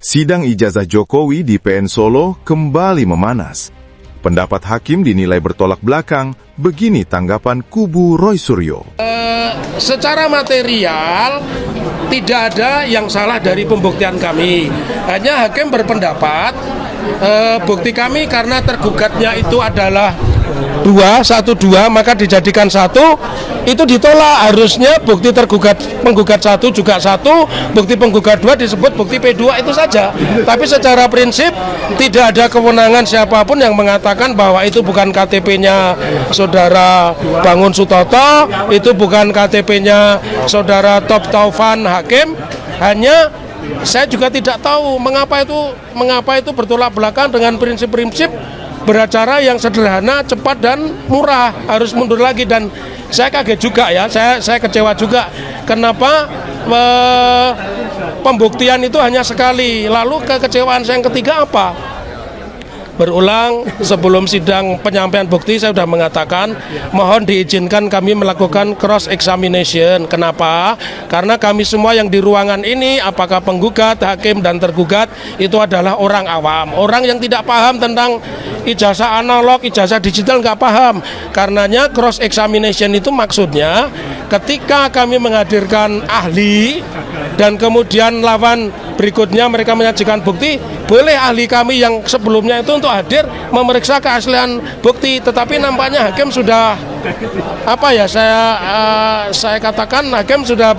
Sidang ijazah Jokowi di PN Solo kembali memanas. Pendapat hakim dinilai bertolak belakang, begini tanggapan kubu Roy Suryo. Secara material tidak ada yang salah dari pembuktian kami. Hanya hakim berpendapat bukti kami karena tergugatnya itu adalah 1, 2, maka dijadikan 1, itu ditolak. Harusnya bukti penggugat 1 juga 1, bukti penggugat 2 disebut bukti P2, itu saja. Tapi secara prinsip tidak ada kewenangan siapapun yang mengatakan bahwa itu bukan KTP-nya saudara Bangun Sutoto, itu bukan KTP-nya saudara Top Taufan Hakim. Hanya saya juga tidak tahu mengapa itu bertolak belakang dengan prinsip-prinsip beracara yang sederhana, cepat dan murah. Harus mundur lagi, dan saya kaget juga ya, saya kecewa juga kenapa pembuktian itu hanya sekali. Lalu kekecewaan saya yang ketiga apa? Berulang sebelum sidang penyampaian bukti saya sudah mengatakan mohon diizinkan kami melakukan cross examination. Kenapa? Karena kami semua yang di ruangan ini, apakah penggugat, hakim dan tergugat, itu adalah orang awam, orang yang tidak paham tentang ijazah analog, ijazah digital, nggak paham. Karenanya cross examination itu maksudnya ketika kami menghadirkan ahli dan kemudian lawan berikutnya mereka menyajikan bukti, boleh ahli kami yang sebelumnya itu untuk hadir memeriksa keaslian bukti. Tetapi nampaknya hakim sudah saya katakan hakim sudah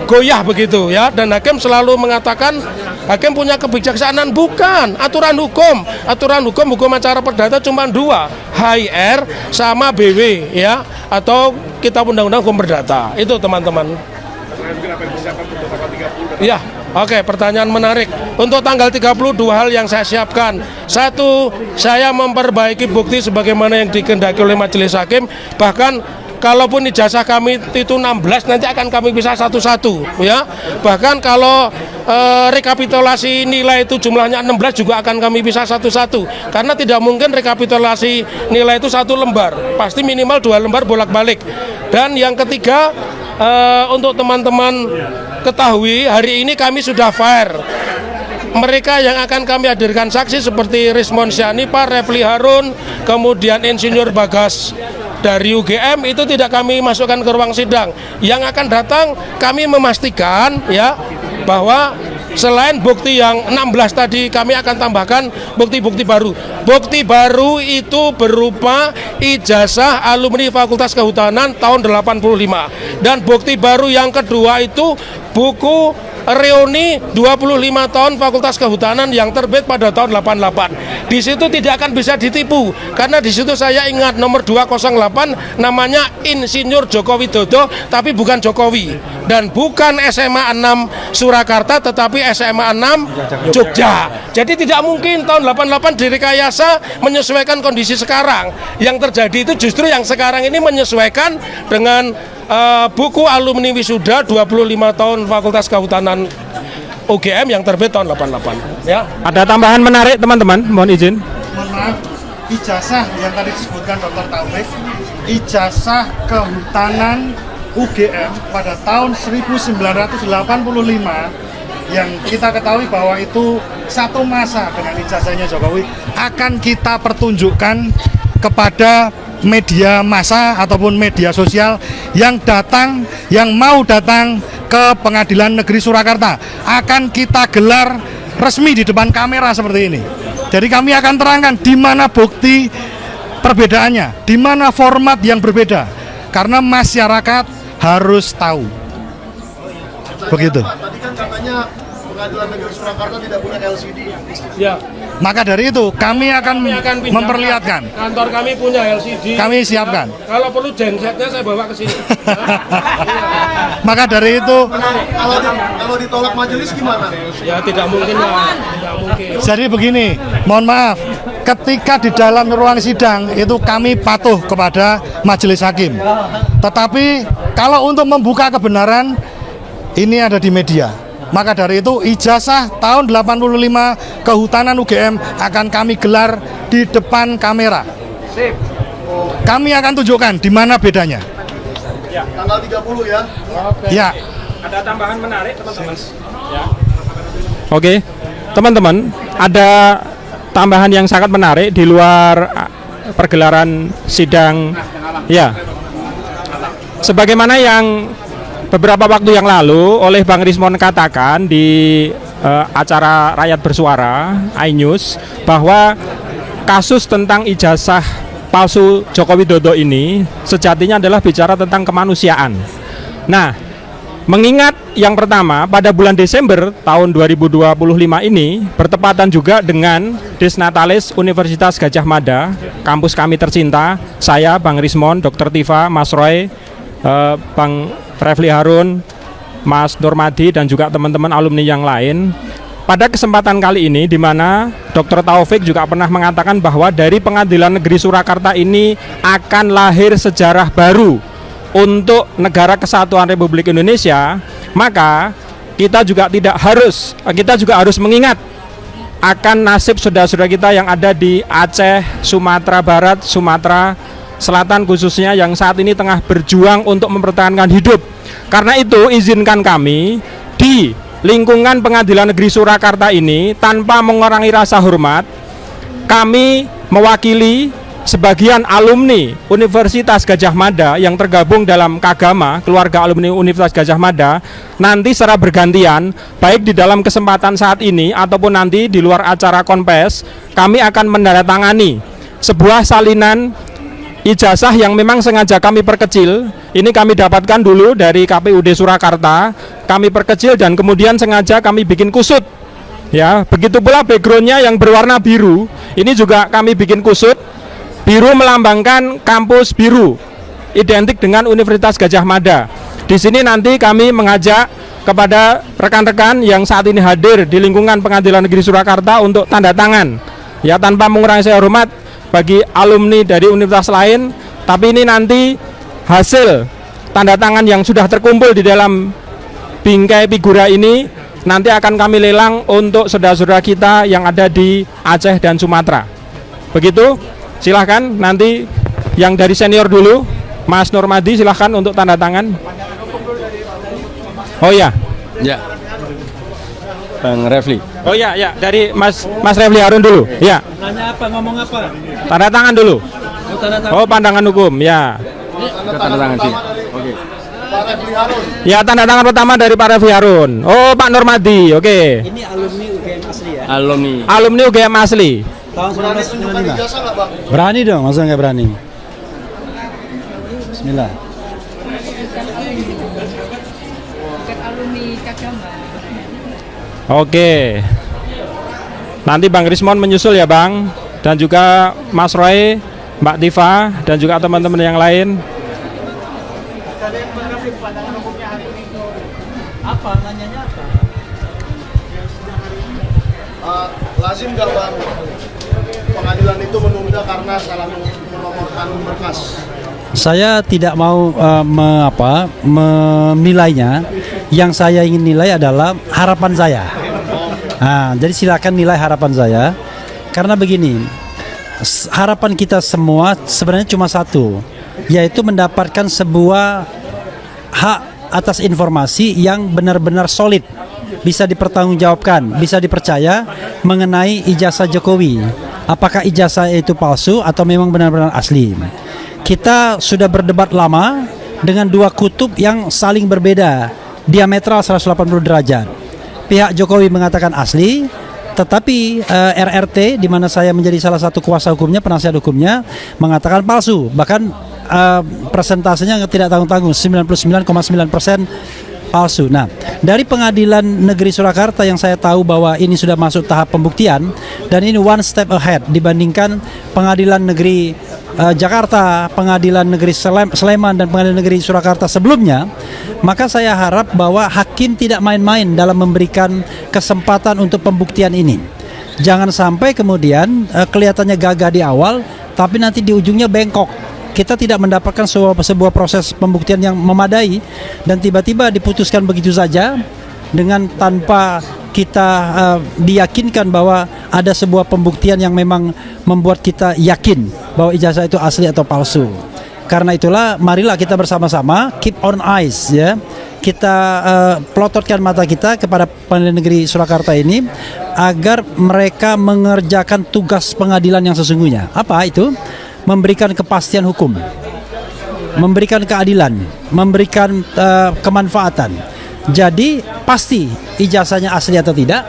goyah begitu ya, dan hakim selalu mengatakan hakim punya kebijaksanaan. Bukan, aturan hukum acara perdata cuma 2, HR sama BW ya, atau kitab undang-undang hukum perdata. Itu teman-teman. Ya, oke, pertanyaan menarik. Untuk tanggal 30 2 hal yang saya siapkan. 1, saya memperbaiki bukti sebagaimana yang dikehendaki oleh majelis hakim. Bahkan kalaupun ijazah kami itu 16, nanti akan kami bisa satu-satu ya. Bahkan kalau rekapitulasi nilai itu jumlahnya 16 juga akan kami bisa satu-satu. Karena tidak mungkin rekapitulasi nilai itu 1 lembar. Pasti minimal 2 lembar bolak-balik. Dan yang ketiga, untuk teman-teman ketahui, hari ini kami sudah fair. Mereka yang akan kami hadirkan saksi seperti Rismon Syanipa, Refli Harun, kemudian Insinyur Bagas dari UGM, itu tidak kami masukkan ke ruang sidang. Yang akan datang kami memastikan ya bahwa selain bukti yang 16 tadi, kami akan tambahkan bukti-bukti baru. Bukti baru itu berupa ijazah alumni Fakultas Kehutanan tahun 85. Dan bukti baru yang kedua itu buku reuni 25 tahun Fakultas Kehutanan yang terbit pada tahun 88. Di situ tidak akan bisa ditipu karena di situ saya ingat nomor 208 namanya Insinyur Joko Widodo, tapi bukan Jokowi, dan bukan SMA 6 Surakarta tetapi SMA 6 Jogja. Jadi tidak mungkin tahun 88 direkayasa menyesuaikan kondisi sekarang. Yang terjadi itu justru yang sekarang ini menyesuaikan dengan buku alumni wisuda 25 tahun Fakultas Kehutanan UGM yang terbit tahun 88 ya. Ada tambahan menarik teman-teman, mohon izin. Mohon maaf, ijazah yang tadi disebutkan Dr. Taufik, ijazah kehutanan UGM pada tahun 1985 yang kita ketahui bahwa itu satu masa dengan ijazahnya Jokowi, akan kita pertunjukkan kepada media massa ataupun media sosial yang mau datang ke Pengadilan Negeri Surakarta. Akan kita gelar resmi di depan kamera seperti ini. Jadi kami akan terangkan di mana bukti perbedaannya, di mana format yang berbeda, karena masyarakat harus tahu. Begitu. Tadi kan katanya Pengadilan Negeri Surakarta tidak punya LCD. Ya. Maka dari itu kami akan pindahkan. memperlihatkan. Kantor kami punya LCD. Kami siapkan. Kalau perlu gensetnya saya bawa ke sini. Maka dari itu Kalau ditolak majelis gimana? Ya tidak mungkin lah. Tidak mungkin. jadi begini, mohon maaf, ketika di dalam ruang sidang itu kami patuh kepada majelis hakim. Tetapi kalau untuk membuka kebenaran, ini ada di media. Maka dari itu ijazah tahun 85 Kehutanan UGM akan kami gelar di depan kamera. Kami akan tunjukkan di mana bedanya. Tanggal 30 ya. Ya. Ada tambahan menarik teman-teman. Ya. Oke. teman-teman, ada tambahan yang sangat menarik di luar pergelaran sidang. Ya, sebagaimana yang beberapa waktu yang lalu oleh Bang Rismon katakan di acara Rakyat Bersuara iNews, bahwa kasus tentang ijazah palsu Joko Widodo ini sejatinya adalah bicara tentang kemanusiaan. Nah, mengingat yang pertama, pada bulan Desember tahun 2025 ini bertepatan juga dengan Desnatalis Universitas Gadjah Mada, kampus kami tercinta, saya, Bang Rismon, Dr. Tifa, Mas Roy, Bang Refli Harun, Mas Nurmadi, dan juga teman-teman alumni yang lain. Pada kesempatan kali ini, di mana Dr. Taufik juga pernah mengatakan bahwa dari Pengadilan Negeri Surakarta ini akan lahir sejarah baru untuk Negara Kesatuan Republik Indonesia, maka kita juga harus mengingat akan nasib saudara-saudara kita yang ada di Aceh, Sumatera Barat, Sumatera Selatan khususnya, yang saat ini tengah berjuang untuk mempertahankan hidup. Karena itu izinkan kami di lingkungan Pengadilan Negeri Surakarta ini, tanpa mengurangi rasa hormat, kami mewakili sebagian alumni Universitas Gadjah Mada yang tergabung dalam Kagama, keluarga alumni Universitas Gadjah Mada, nanti secara bergantian, baik di dalam kesempatan saat ini ataupun nanti di luar acara konpes, kami akan menandatangani sebuah salinan ijazah yang memang sengaja kami perkecil. Ini kami dapatkan dulu dari KPUD Surakarta, kami perkecil dan kemudian sengaja kami bikin kusut. Ya, begitu pula backgroundnya yang berwarna biru, ini juga kami bikin kusut. Biru melambangkan kampus biru, identik dengan Universitas Gadjah Mada. Di sini nanti kami mengajak kepada rekan-rekan yang saat ini hadir di lingkungan Pengadilan Negeri Surakarta untuk tanda tangan. Ya, tanpa mengurangi saya hormat bagi alumni dari universitas lain, tapi ini nanti hasil tanda tangan yang sudah terkumpul di dalam bingkai figura ini nanti akan kami lelang untuk saudara-saudara kita yang ada di Aceh dan Sumatera. Begitu, silahkan nanti yang dari senior dulu, Mas Nurmadi, silahkan untuk tanda tangan. Oh ya, Ya, Bang Refli. oh ya, ya, dari Mas Refli Harun dulu. Ya, Nanya apa, ngomong apa? tanda tangan dulu. Tanda tangan. Oh, pandangan hukum, ya. Tanda tangan sih. Oke. Pak Refli Harun. Ya, tanda tangan pertama dari Pak Refli Harun. Oh, Pak Nurmadi, oke. Ini alumni UGM asli ya? Alumni. Alumni UGM asli. Tahun Berani tunjukkan 1995. ijazah nggak, Bang? Berani dong, masa nggak berani? Bismillah. Oke. Nanti Bang Rismon menyusul ya, Bang. Dan juga Mas Roy, Mbak Tifa, dan juga teman-teman yang lain. Apa? Nanyanya apa? Lazim nggak, Bang, pengadilan itu menunda karena salah menomorkan berkas? Saya tidak mau menilainya. Yang saya ingin nilai adalah harapan saya. Nah, jadi silakan nilai harapan saya. Karena begini, harapan kita semua sebenarnya cuma satu, yaitu mendapatkan sebuah hak atas informasi yang benar-benar solid, bisa dipertanggungjawabkan, bisa dipercaya mengenai ijazah Jokowi. Apakah ijazah itu palsu atau memang benar-benar asli? Kita sudah berdebat lama dengan dua kutub yang saling berbeda, diametral 180 derajat. Pihak Jokowi mengatakan asli, tetapi RRT, di mana saya menjadi salah satu kuasa hukumnya, penasihat hukumnya, mengatakan palsu. Bahkan persentasenya tidak tanggung-tanggung, 99,9% palsu. Nah, dari Pengadilan Negeri Surakarta yang saya tahu bahwa ini sudah masuk tahap pembuktian, dan ini one step ahead dibandingkan Pengadilan Negeri Jakarta, Pengadilan Negeri Sleman, dan Pengadilan Negeri Surakarta sebelumnya, maka saya harap bahwa hakim tidak main-main dalam memberikan kesempatan untuk pembuktian ini. Jangan sampai kemudian kelihatannya gagah di awal, tapi nanti di ujungnya bengkok. Kita tidak mendapatkan sebuah proses pembuktian yang memadai, dan tiba-tiba diputuskan begitu saja dengan tanpa kita diyakinkan bahwa ada sebuah pembuktian yang memang membuat kita yakin bahwa ijazah itu asli atau palsu. Karena itulah marilah kita bersama-sama keep on eyes, ya. Kita pelototkan mata kita kepada Pengadilan Negeri Surakarta ini agar mereka mengerjakan tugas pengadilan yang sesungguhnya. Apa itu? Memberikan kepastian hukum, memberikan keadilan, memberikan kemanfaatan. Jadi pasti ijazahnya asli atau tidak,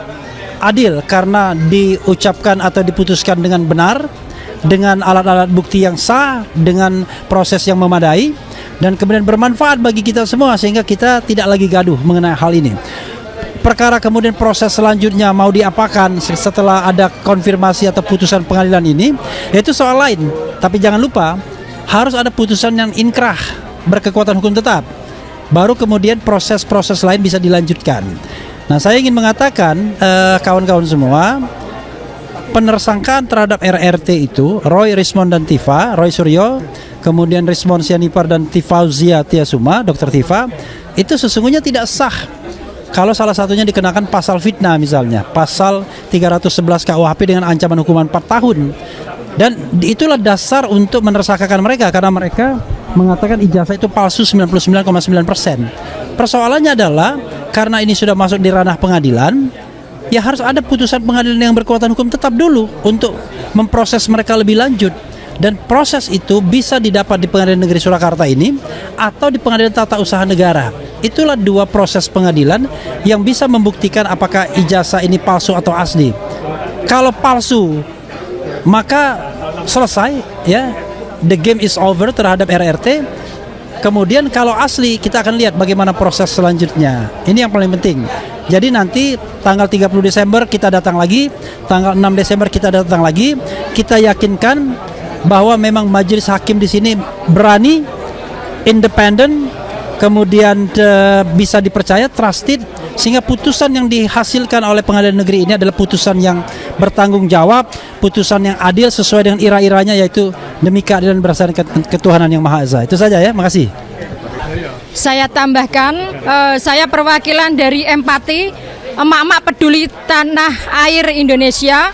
adil karena diucapkan atau diputuskan dengan benar, dengan alat-alat bukti yang sah, dengan proses yang memadai, dan kemudian bermanfaat bagi kita semua sehingga kita tidak lagi gaduh mengenai hal ini. Perkara kemudian proses selanjutnya mau diapakan setelah ada konfirmasi atau putusan pengadilan ini, itu soal lain. Tapi jangan lupa harus ada putusan yang inkrah, berkekuatan hukum tetap, baru kemudian proses-proses lain bisa dilanjutkan. Nah, saya ingin mengatakan kawan-kawan semua, penersangkaan terhadap RRT itu Roy, Rismond dan Tifa, Roy Suryo, kemudian Rismond Sianipar dan Tifauzia Tiasuma, Dr. Tifa, itu sesungguhnya tidak sah kalau salah satunya dikenakan pasal fitnah misalnya, pasal 311 KUHP dengan ancaman hukuman 4 tahun. Dan itulah dasar untuk menersangkakan mereka, karena mereka mengatakan ijazah itu palsu 99,9%. Persoalannya adalah karena ini sudah masuk di ranah pengadilan, ya harus ada putusan pengadilan yang berkekuatan hukum tetap dulu untuk memproses mereka lebih lanjut. Dan proses itu bisa didapat di Pengadilan Negeri Surakarta ini atau di Pengadilan Tata Usaha Negara. Itulah dua proses pengadilan yang bisa membuktikan apakah ijazah ini palsu atau asli. Kalau palsu, maka selesai, ya, the game is over terhadap RRT. Kemudian kalau asli, kita akan lihat bagaimana proses selanjutnya. Ini yang paling penting. Jadi nanti tanggal 30 Desember kita datang lagi, tanggal 6 Desember kita datang lagi. Kita yakinkan bahwa memang majelis hakim di sini berani, independen, kemudian bisa dipercaya, trusted, sehingga putusan yang dihasilkan oleh pengadilan negeri ini adalah putusan yang bertanggung jawab, putusan yang adil sesuai dengan ira-iranya, yaitu demi keadilan berdasarkan ketuhanan yang Maha Esa. Itu saja ya, makasih. Saya tambahkan, saya perwakilan dari Empati, emak-emak peduli tanah air Indonesia,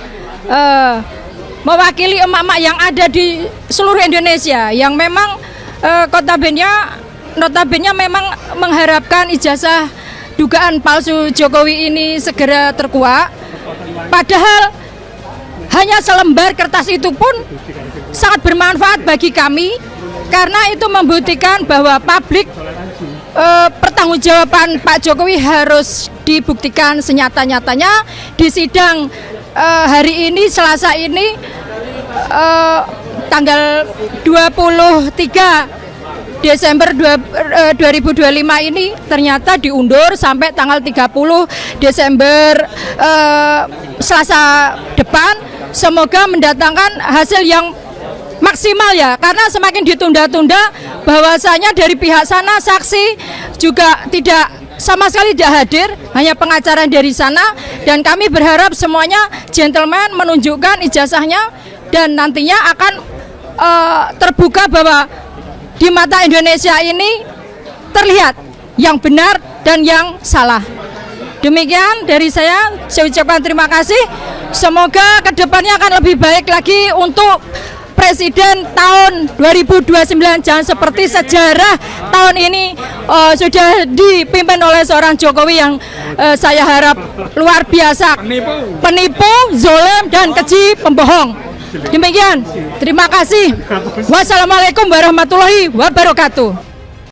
mewakili emak-emak yang ada di seluruh Indonesia yang memang notabene memang mengharapkan ijazah dugaan palsu Jokowi ini segera terkuak. Padahal hanya selembar kertas itu pun sangat bermanfaat bagi kami, karena itu membuktikan bahwa publik pertanggungjawaban Pak Jokowi harus dibuktikan senyata-nyatanya di sidang hari ini, Selasa ini, tanggal 23 Desember 2025 ini ternyata diundur sampai tanggal 30 Desember Selasa depan. Semoga mendatangkan hasil yang maksimal ya, karena semakin ditunda-tunda bahwasanya dari pihak sana saksi juga sama sekali tidak hadir, hanya pengacara dari sana, dan kami berharap semuanya gentleman menunjukkan ijazahnya dan nantinya akan terbuka bahwa di mata Indonesia ini terlihat yang benar dan yang salah. Demikian dari saya ucapkan terima kasih. Semoga kedepannya akan lebih baik lagi untuk Presiden tahun 2029, jangan seperti sejarah tahun ini sudah dipimpin oleh seorang Jokowi yang saya harap luar biasa, penipu, zolim, dan keji, pembohong. Demikian, terima kasih. Wassalamualaikum warahmatullahi wabarakatuh.